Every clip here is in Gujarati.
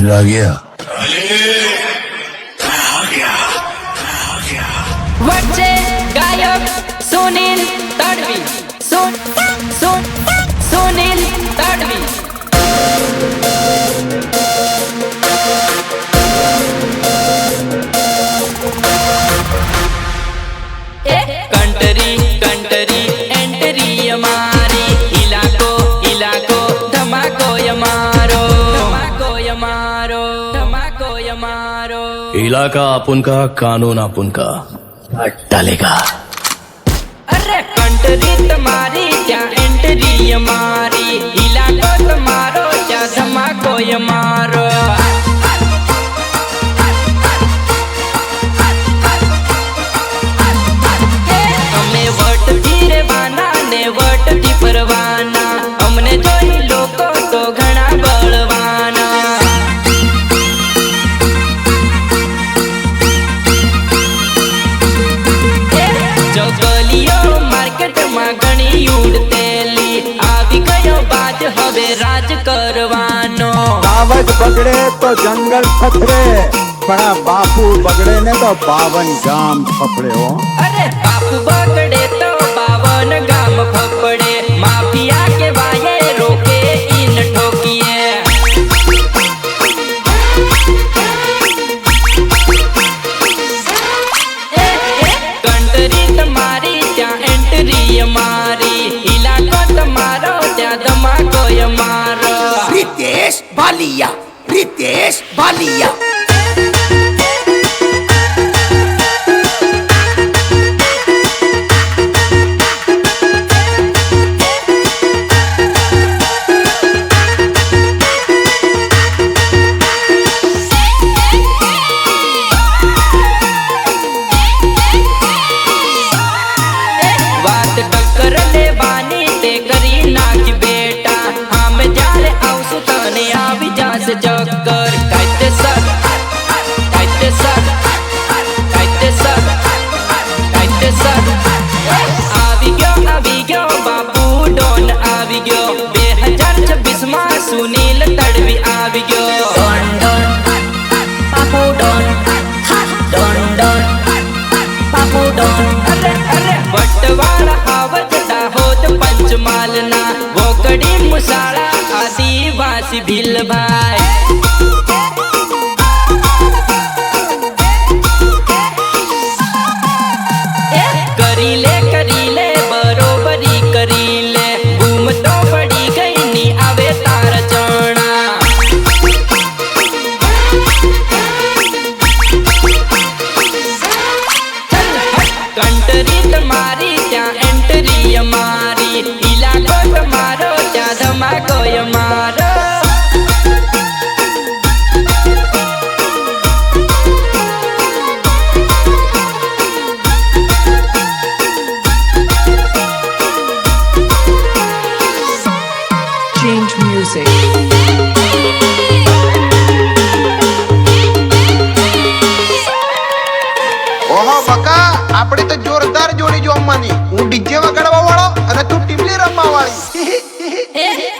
सुनील आ गया। वच्चे गायक Sunil Tadvi Sunil Tadvi country country entry हमारी इलाको इलाको धमाको यमारो धमाको यमारो धमाको यमारो इलाका अपन का कानून अपन का डालेगा। अरे कंटरी तुम्हारी क्या एंट्री हमारी इलाको तुम्हारो क्या धमाको यमारो हमें वोट धीरे बाना ने वोट दी परवाना हमने जोई लोको तो घना बलवाना जो गलियों मार्केट में घनी उड़तेली आवी गयो बाज हवे राज करवानो कावज बगड़े तो जंगल फफड़े पण बापू बगड़े ने तो 52 गाम फफड़े हो। अरे बापू बगड़े तो 52 गाम फपड़े माफिया के वाये रोके इन ठोकिए कंटरी तुम्हारी क्या एंट्री हमारी इलाको तुम्हारो क्या धमाको हमारो रितेश बालिया बात टक्कर ले बानी ते करी नाच बेटा हम जाले आउसु तने आवी जास चक्कर काइते सर आवी गयो बाबू डॉन आवी गयो 2026 में सुनील तड़वी आवी गयो डॉन डॉन बाबू डॉन डॉन डॉन बाबू डॉन अरे अरे बटवाड़ा आवता होत पंचमालना वोकड़ी मुसाड़ा आदिवासी भिल भाई करीले बरोबरी करीले घूम तो बड़ी गई नी आवे तार चढ़ा कंटरी तुम्हारी क्या एंट्री हमारी इलाको तुम्हारो क्या धमाको हमारो Change music. ઓહો બકા આપડી તો જોરદાર જોડી જોમવાની હું ડીજે વગાડવા વાળો અને તું ટીમલી રમવા વાળી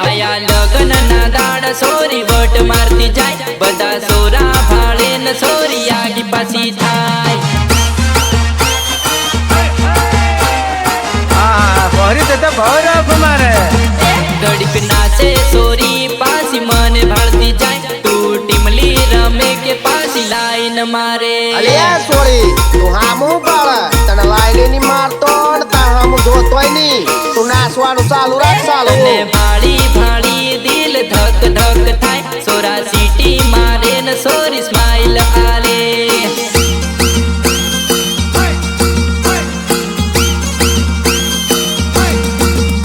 आया लगन ना दाड़ सोरी वोट मारती जाए बदा सोरा भाड़े न सोरी आगी पासी थाय ભરી તે ભરફ મારે गड़िक नाचे सोरी पासी मन भाड़ती जाए तू टीमली रमे के पासी लाइन मारे અલ્યા સોરી તું હામું પાળે તને લાઈની ની મારતો ને તા હામું જોતોય ની તું નાસવાનું ચાલુ રાખ ચાલુ અને ભાળી ભાળી દિલ ધક ધક થાય સોરા सीटी मारे न सोरी स्माइल आले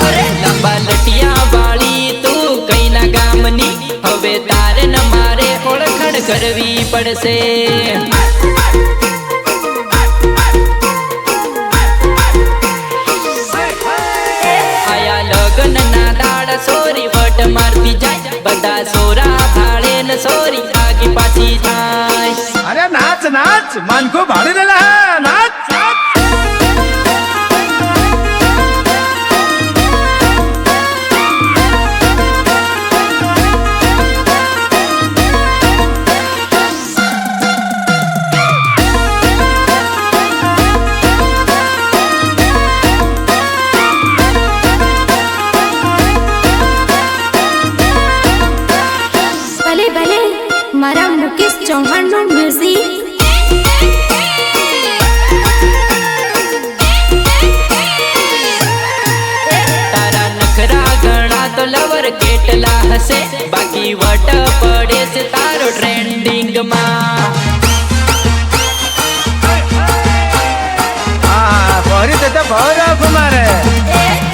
अरे लंबा लटिया वाली तू कई ना गामनी हवे तारे न मारे ओळखण करवी पड़से आया लगन ना दाड़ सोरी वट मारती जाए बदा सोरा भाड़े न सोरी आगी पाछी थाय अरे नाच नाच मन को भाड़ी देला है नाच चौहान म्यूजिक। तारा नखरा गणा तो लवर केटला हसे बाकी वट पड़े से तारो ट्रेंडिंग में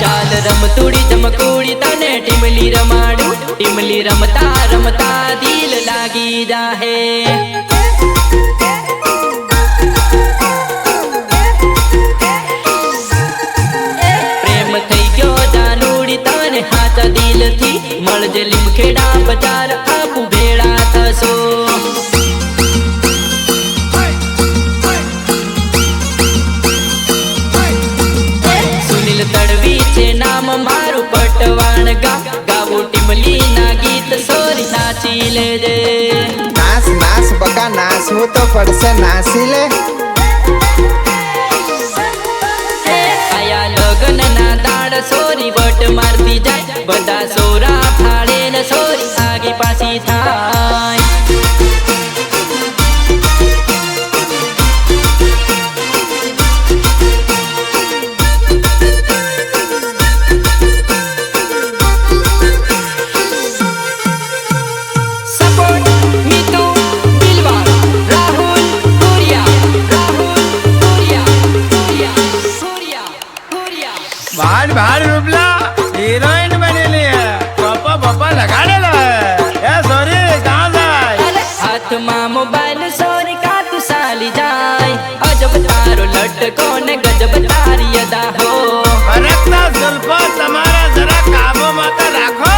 चाल रमतुड़ी चमकुड़ी तने टिमली रमाडू टिमली रमता रमता दिल लागी जाहे प्रेम थई गयो जानूड़ी तने हाथ दिल थी मळजे लिमखेड़ा बजार आपू भेड़ा थसो तड़वी छे नाम मारू पटवाण गावो टिमली ना गीत सोरी नाची ले जे नाच नाच बका नाच हो तो पड़से नाची ले आया लगन ना दाड़ सोरी बट मारती जाए बदा सोरा फाड़े न सोरी आगे पासी थाय भाड़ रूपला हीरोइन बनेली है पापा पापा लगाड़ेला है ए सॉरी कहाँ जाए हाथ में मोबाइल सोरी का तू साली जाए अजब तारो लटको ने गजब तारी अदा हो रखना जुल्फा तुम्हारा जरा काबू मत रखो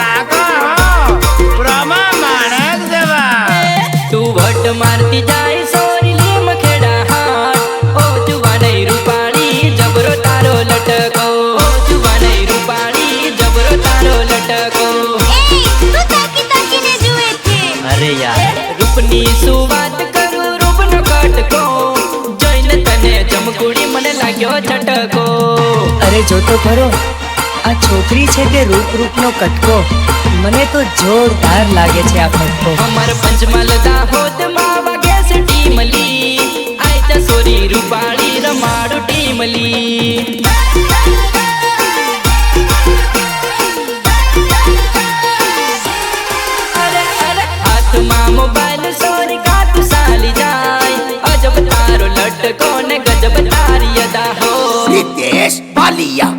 रखो हो ब्रह्मा मानक देवा तू वट मारती जाए सोरी लिम खेड़ा हाथ ओ जुवानई रूपाणी जबरो तारो लटको ओ जुवानई रूपाणी जबरो तारो लटको अरे यार रूपनी सुवात करू रूप न कटको जैन तने चमकुड़ी મને લાગ્યો છટકો अरे जो तो करो आ छोकरी छे के रूप रूप नो कटको मने तो जोरदार लागे छे आ फटको हमर पंचमल दाहोद માં વાગે છે ટીમલી આઈ તા સોરી રૂપાળી રમાડુ ટીમલી अरे अरे हाथ में मोबाइल सोरी का तू साली जाए अजब तारो लटको ने गजब तारी अदा हो रितेश बालिया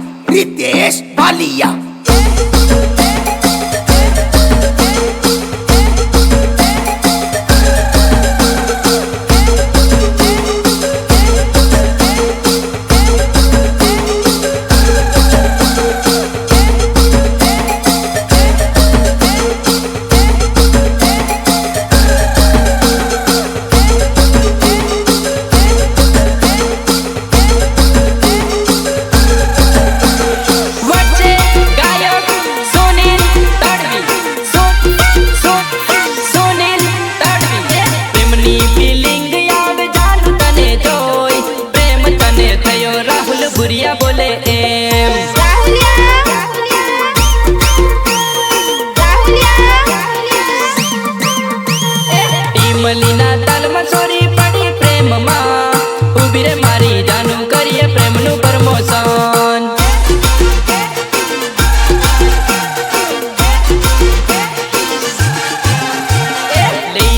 वच्चे गायक सुनील तड़वी सुनील तड़वी प्रेमनी फीलिंग याद जानू तने जोई प्रेम तने थयो राहुल बुरिया बोले एम टीमलीना तालમાં સોરી પડી પ્રેમમાં ઉભી રે મારી જાનું કરીએ પ્રેમનું પ્રમોશન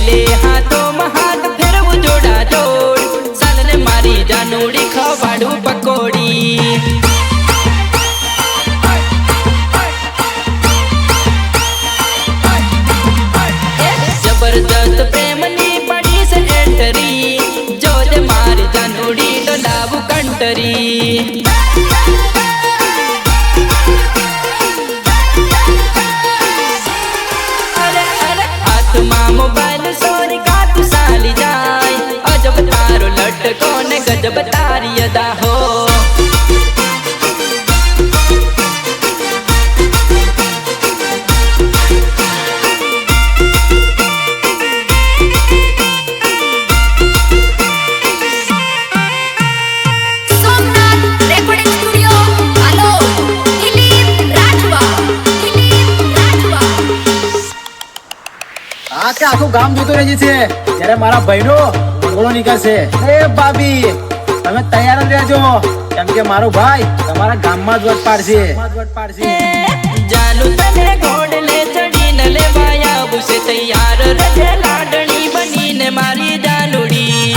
ले हाथों में हाथ फेरव जोड़ा जोड़ सालने मारी जानूड़ी खवाड़ू पकोड़ी जबरदस्त प्रेम नी पड़ी से एंटरी जो दे मारी जानूड़ी तो लाभू कंटरी हाथ में मोबाइल सोरी का तू साली जाए अजब तारो लटको ने गजब तारी अदा हो सोमनाथ આખું ગામ જોતું રહે છે ત્યારે મારા ભાઈનો ઘોડો નીકળશે. એ ભાભી તમે તૈયાર જ રહેજો, કેમ કે મારો ભાઈ તમારા ગામમાં જ વટ પાડશે. જાનુ તને ઘોડલે ચડીને લેવાયા આવશે તૈયાર રજે લાડણી બનીને મારી જાનુડી.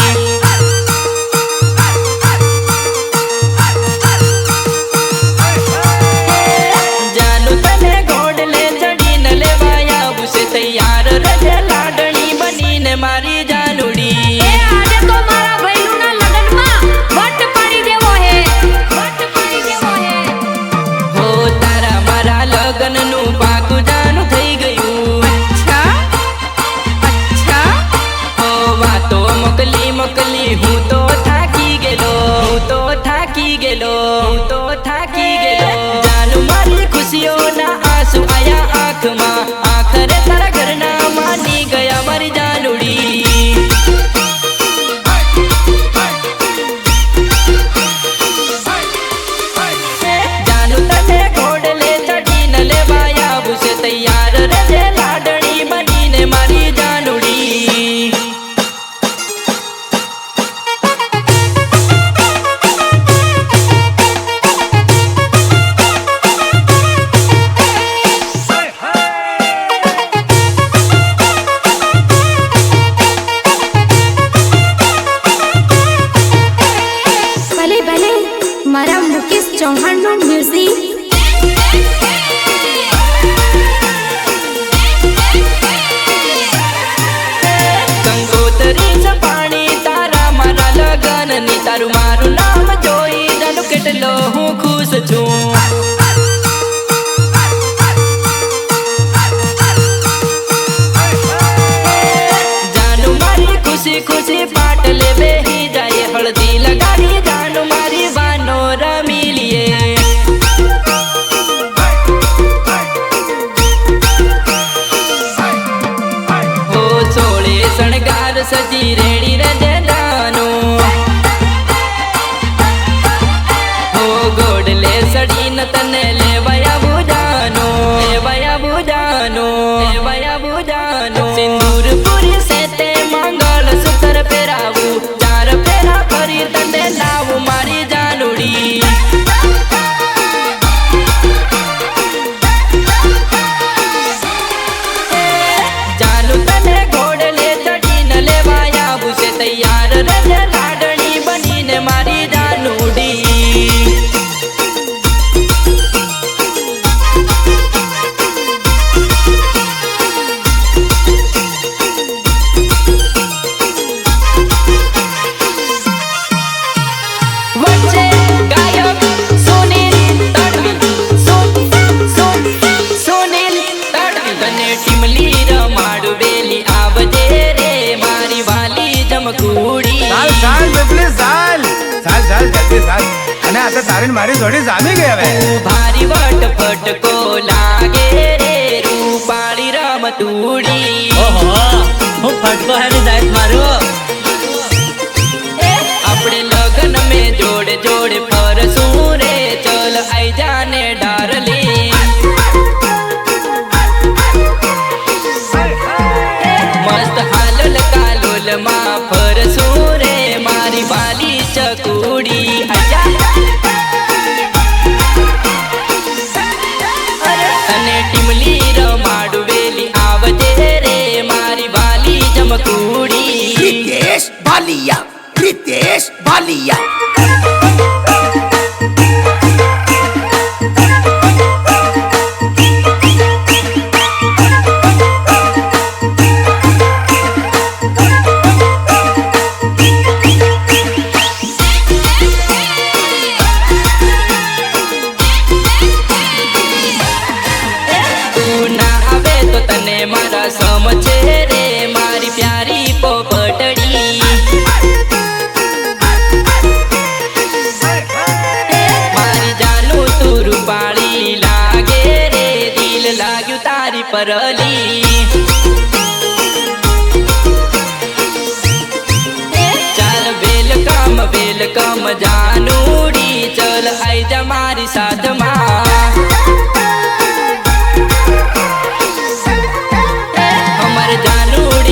જાનુ તને ઘોડલે ચડીને લેવાયા આવશે તૈયાર રજે લાડણી બનીને મારી જાનુડી. એ આજે તો મારા ભાઈનું ના લગનમાં વટ પાડી દેવો હે, વટ પાડી દેવો હે. હો તારા મારા લગનનું પાકું જાનું થઈ ગયું. અચ્છા અચ્છા. હો વાતો મોકલી મોકલી હું તો થાકી ગયેલો, હું તો થાકી ગયેલો, હું તો થાકી ગયેલો. જાનું મારી ખુશીઓના આંસુ આયા આંખમાં, આખરે તારા ઘરના માની ગયા મારી જાનુડી. જાનુ તને ઘોડલે ચડીને લેવાયા આવશે તૈયાર રજે લાડણી બનીને મારી જાનુડી. ભલે ભલે મારા મુકેશ ચૌહાણનું મ્યુઝિક. કંકોતરી છે પાણી તારા મારા લગનની, તારું મારું નામ જોઈ જાનું કેટલો હું ખુશ છું. જાનું મારી ખુશી ખુશી પાટલે બેહી જાય, હળદી લગાડી જાનું મારી વાનો રમી લીએ. હો ચોળે શણગાર સજી રેડી રજે જાનું, હો ગોડલે સડીને તને લેવાયા બુજાનો, લેવાયા બુજાનો, લેવાયા બુજાનો. સિંદૂર પૂરી સે તે મંગળ સૂત્ર પહેરાવું, ચાર ફેરા ફરી તને લાવું મારી જાનુડી. જાનુ તને ઘોડલે ચડીને લેવાયા આવશે તૈયાર રજે લાડણી બનીને મારી જાનુડી. વચ્ચે ગાયક સુનિલ તડવી, સુનિલ તડવી. તને ટીમલી રમાડું વેલી આવજે રે મારી વાલી જમકુડી. ચાલ બેબલી ચાલ ચાલ ચાલ જલ્દી ચાલ. અને આ તો તારી ને મારી જોડી જામી ગઈ હવે. ભારી વટ ફટકો લાગે રે રૂપાળી રમતુડી. હું ફટકો હેડી જાય મારો. આપણે લગન में જોડે જોડે ફરસું રે, ચલ આઈ જાને ડાર્લિંગ. મસ્ત હાલલ કાલોલ માં ફરસું રે મારી વાલી ચકુડી. અને ટીમલી રમાડું વેલી આવજે રે મારી વાલી Jamkudi. Pritesh Balia, Pritesh Balia. તું ના આવે તો તને મારા સમ છે રે મારી પ્યારી પોપટડી. મારી જાનું તું રૂપાળી લાગે રે, દિલ લાગ્યું તારી પરલી. ચાલ વેલકમ જાનુડી, ચલ આઈ જા મારી સાથમાં. અમાર જાનુડી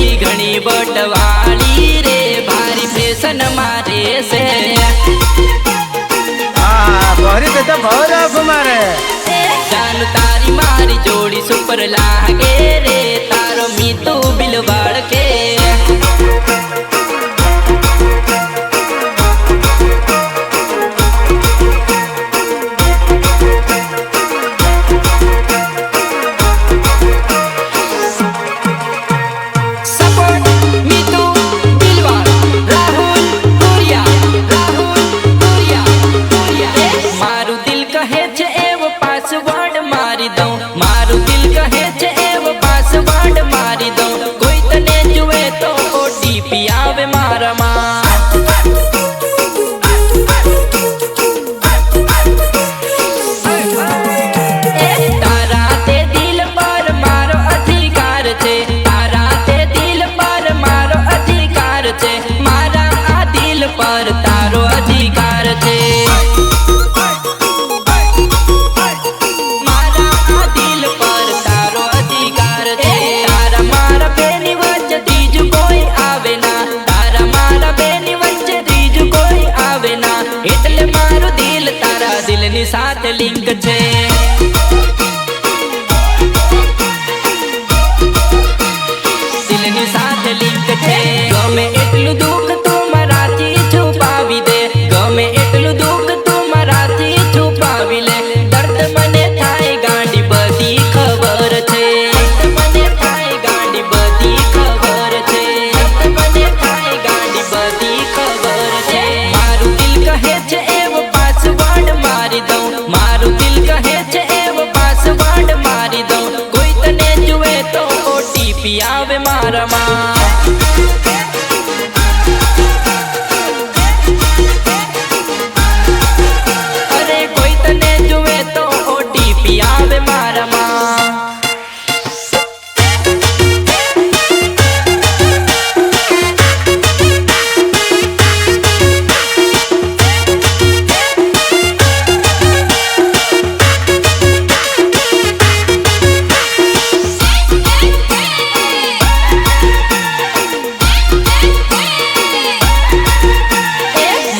મારું દિલ તારા દિલની સાથે લિંક છે. દિલની સાથે લિંક છે. ગમે એટલું દુઃખ તું મારાથી છુપાવી દે, ગમે એટલું દુઃખ તું મારાથી છુપાવી લે. દર્દ મને થાય ગાંડી બધી ખબર છે, દર્દ મને થાય ગાંડી બધી ખબર છે, દર્દ મને થાય ગાંડી બધી ખબર છે. મારું દિલ કહે છે એવો પાસવર્ડ મારી દઉં, મારું દિલ કહે છે એવો પાસવર્ડ મારી દઉં. કોઈ તને જુએ તો ઓટીપી આવે મારામાં. અરે કોઈ તને જુએ તો ઓટીપી આવે મારામાં.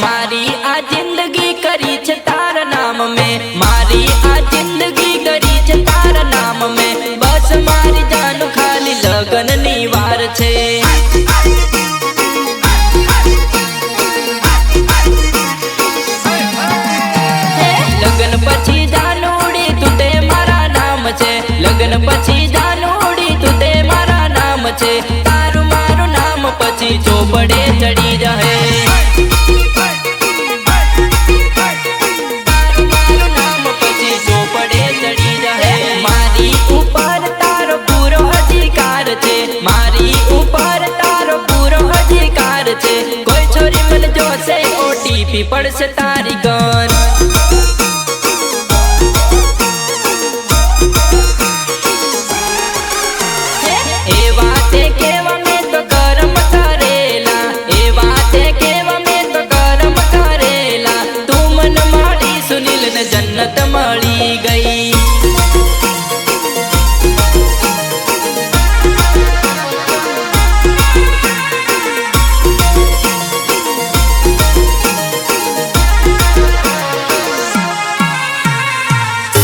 મારી આ જિંદગી કરી છે તારા નામ મેં, મારી આ જિંદગી કરી છે તારા નામ મેં. બસ મારી જાન ખાલી લગનની વાર છે. લગન પછી જાનુડી તું તે મારા નામ છે, લગન પછી જાનુડી તું તે મારા નામ છે. તારું મારું નામ પછી ચોપડે ચડી રહે, તારું મારું નામ પછી ચોપડે ચડી રહે. મારી ઉપર તારો પૂરો અધિકાર છે, મારી ઉપર તારો પૂરો અધિકાર છે. કોઈ છોરી મને જોશે ઓટીપી પડશે તારી ગન. એ વાતે કેવા મેં તો કરમ કરેલા, એ વાતે કેવા મેં તો કરમ કરેલા. તું મન માળી સુનિલ ને જન્નત મળી ગઈ.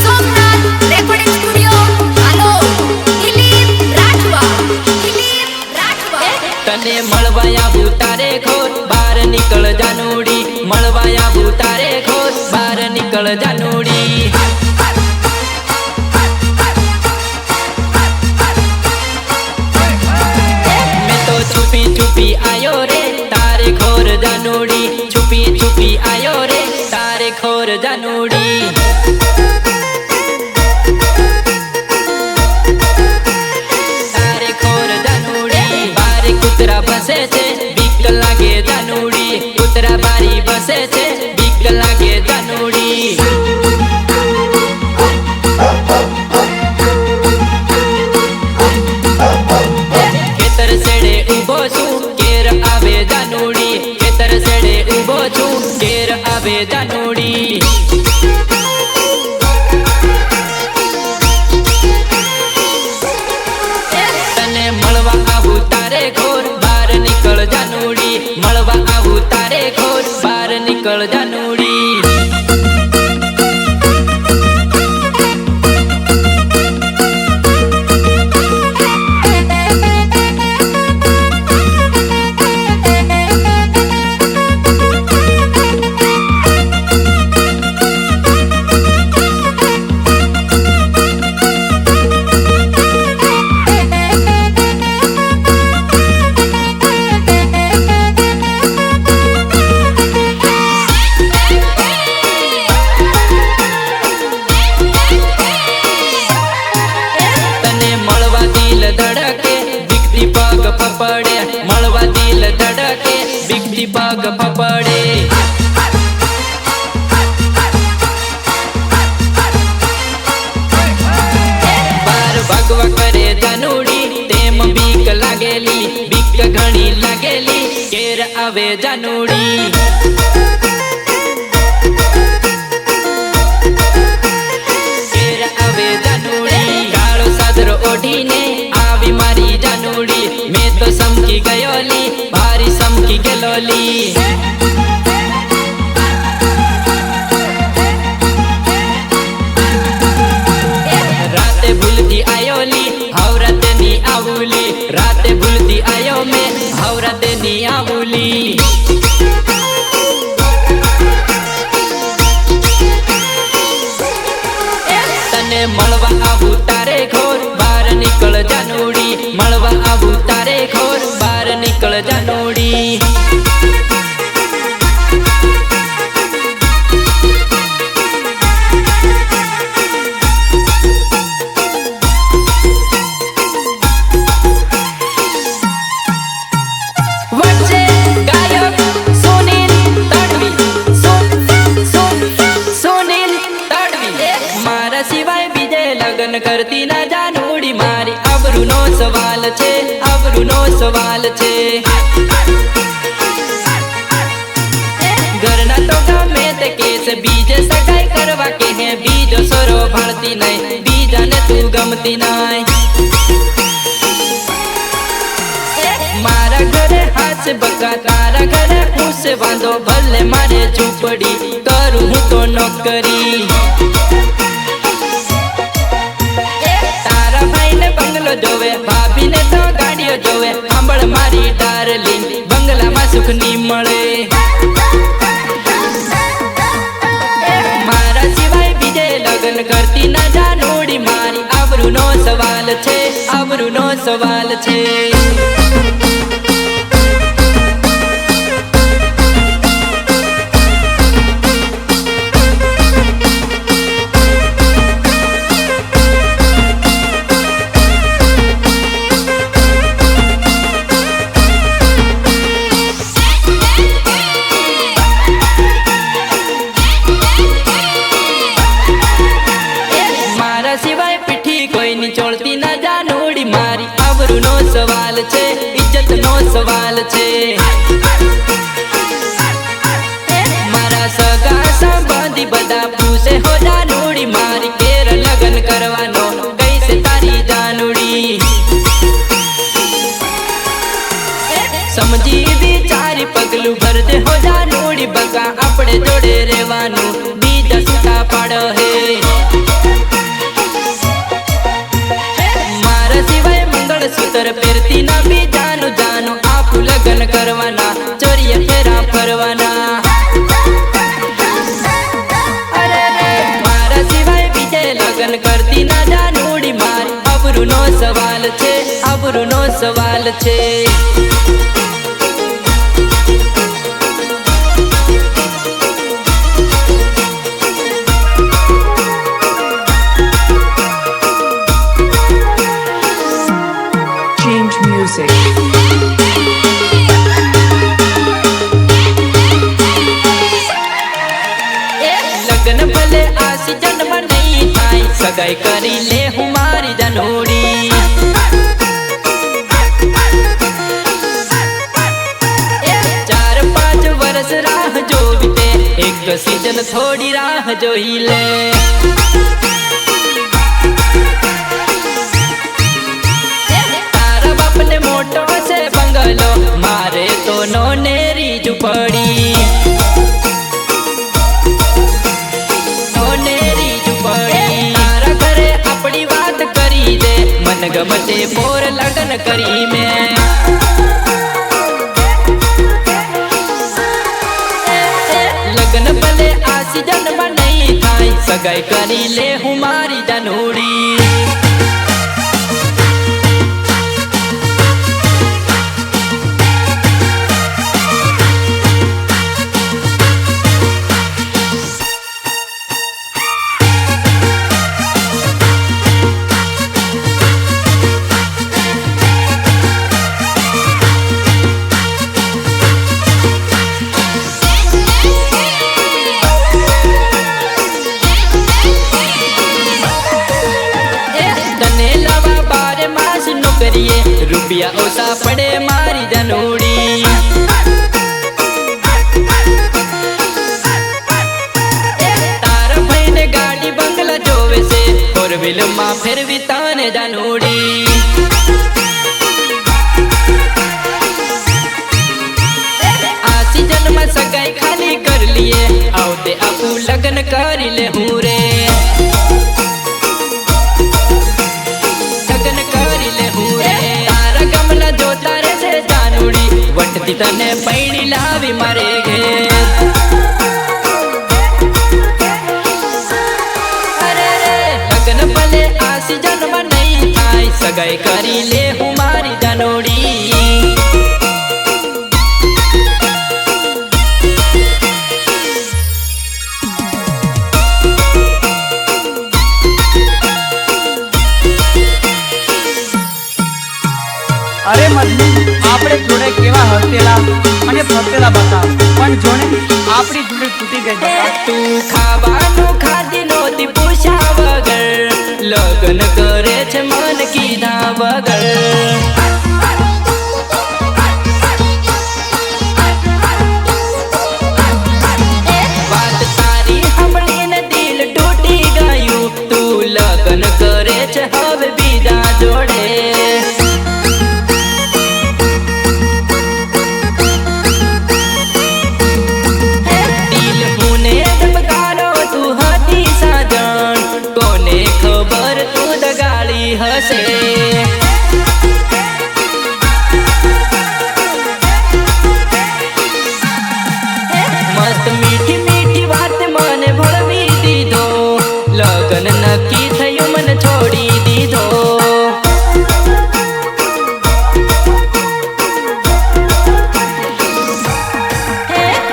સોમનાથ રેકોર્ડિંગ સ્ટુડિયો હાલો દિલીપ રાઠવા, દિલીપ રાઠવા. તને મળવા આવું તારે ખોર બાર નીકળ જાનુડી, મળવા આવું તારે ખોર બાર નીકળ જાનુડી. મેં તો છુપી છુપી આયો રે તારે ખોર જાનુડી, છુપી છુપી આયો રે તારે ખોર જાનુડી. તારે ખોર જાનુડી. બારે કૂતરા બસે છે બીક લાગે જાનુડી, કૂતરા બારી બસે છે બીક લાગે જાનુડી. ખેતર સેડે ઊભો છું કેર આવે જાનુડી, ખેતર સેડે ઊભો છું કેર આવે જાનુડી. તને મળવા આવું તારે ખોર બાર નીકળ જાનુડી, મળવા આવું તારે ખોર બાર નીકળ જાનુડી. તને મળવા દિલ ધડકે બીકથી પગ ફફડે, મળવા દિલ ધડકે બીકથી પગ ફફડે. બાર ભાગવા કરે જાનુડી તેમ બીક લાગેલી, બીક ઘણી લાગેલી કેર આવે જાનુડી. કેર આવે જાનુડી. કાળો સાદરો ઓઢીને આવી મારી જાનુડી, મેં તો સમકી ગયોલી ભારી સમકી ગેલોલી. મળવા આવું તારે ઘોર બાર નીકળ જાનુડી મળવા આવું તારે ઘોર બાર નીકળ જાનુડી કરતી ના જાનુડી મારી આબરૂનો સવાલ છે આબરૂનો સવાલ છે ઘરના તો ગમે તે કેસ બીજે સગાઈ કરવા કે હે બીજો સરો ભાળતી નહીં બીજાને તું ગમતી નહીં મારા ઘરે હાથ બકા તારા ઘરે પૂછે વાંધો ભલે મારે ઝૂંપડી કરું હું તો નોકરી જોવે ભાભી ને તો ગાડીઓ જોવે સાંભળ મારી ડાર્લિંગ બંગલામાં સુખ ની મળે મારા સિવાય બીજે લગ્ન કરતી ના જાનુડી મારી આબરૂનો સવાલ છે આબરૂનો સવાલ છે સવાલ છે ઇજ્જત નો સવાલ છે મારા સગા સંબંધી બધા પૂછે હો જાનુડી મારી કેર લગન કરવાનો કઈ છે તારી જાનુડી સમજી વિચારી પગલું ભર દે હો જાનુડી બકા આપણે જોડે રહેવાનું બીજા સુતા પાડ હે સૂતર પહેરતી ના બીજાનું જાનું આપું લગન કરવાના ચોરીએ ફેરા ફરવાના અરે મારા સિવાય બીજે લગન કરતી ના જાનુડી મારી આબરૂનો સવાલ છે આબરૂનો સવાલ છે લગન ભલે આ સીઝનમાં નહીં થાય સગાઈ કરી લે હું મારી જાનુડી ચાર પાંચ વર્ષ રાહ જોવી તે એક સીઝન થોડી રાહ જોઈ લે તારા બાપને મોટો છે બંગલો મારે તો નોનેરી ઝૂંપડી ગમતે પોર લગન કરી મેં લગન ભલે આ સીઝનમાં નહીં થાય સગાઈ કરી લે હું મારી જાનુડી રૂપિયા ઓછા પડે મારી જાનુડી તારા ભાઈને ગાડી બંગલા જોવે છે ફોર વ્હીલ માં ફેરવી તાને જાનુડી આ સીઝન માં સગાઈ ખાલી કરી લીએ આવતે આપું લગન કરી લે હું રે વટતી તને પૈણી લાવી મારે ઘેર અરે લગન સગાઈ કરી લે હું મારી જાનોડી અરે મદની આપણે જોડે કેવા હસેલા અને ફરતેલા બતા પણ જોને આપણી જોડે તૂટી ગઈ બતા તું ખાવાનું ખાધી નહોતી પૂછ્યા વગર લગ્ન કરે છે મન કીધા વગર વાત તારી સાંભળીને દિલ તૂટી ગયું તું લગ્ન કરે છે હવે બીજા જોડે હસે મસ્ત મીઠી મીઠી વાત મને ભળવી દીધો લગન નક્કી થયું મને છોડી દીધો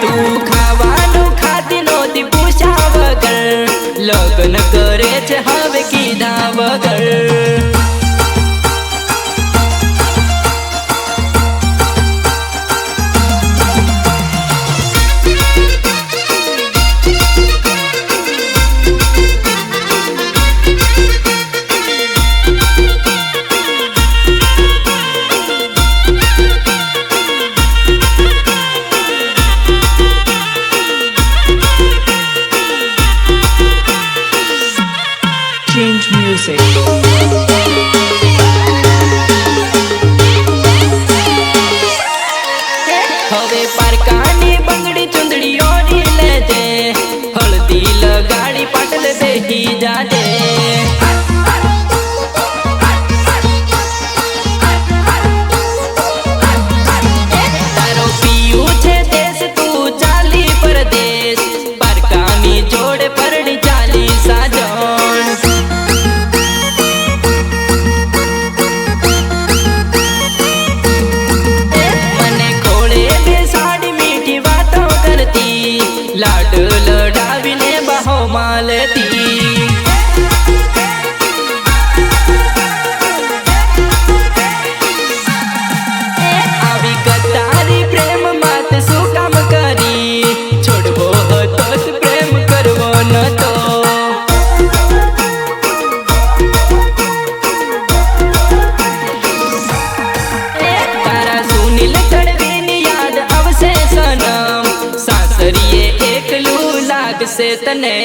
તું ખાવાનું ખાતી નહોતી પૂછ્યા વગર લગ્ન કરે છે હવે કીધા વગર Change music. હવે પારકાની બંગડી ચુંદડી ઓઢી લેજે હળદી લગાડી પાટલ બેહી જાજે તારો પીયું છે દેશ તું ચાલી પરદેશ પારકાની જોડે પરડી ચાલી સાજણ લાડ લડાવીને બહો માલતી આવી કતારી પ્રેમ માત શું કામ કરી છોડવો હતો પ્રેમ કરવો નતો તારા સુનિલ તડવીની યાદ આવશે સનમ સાસરીએ એકલું લાગશે તને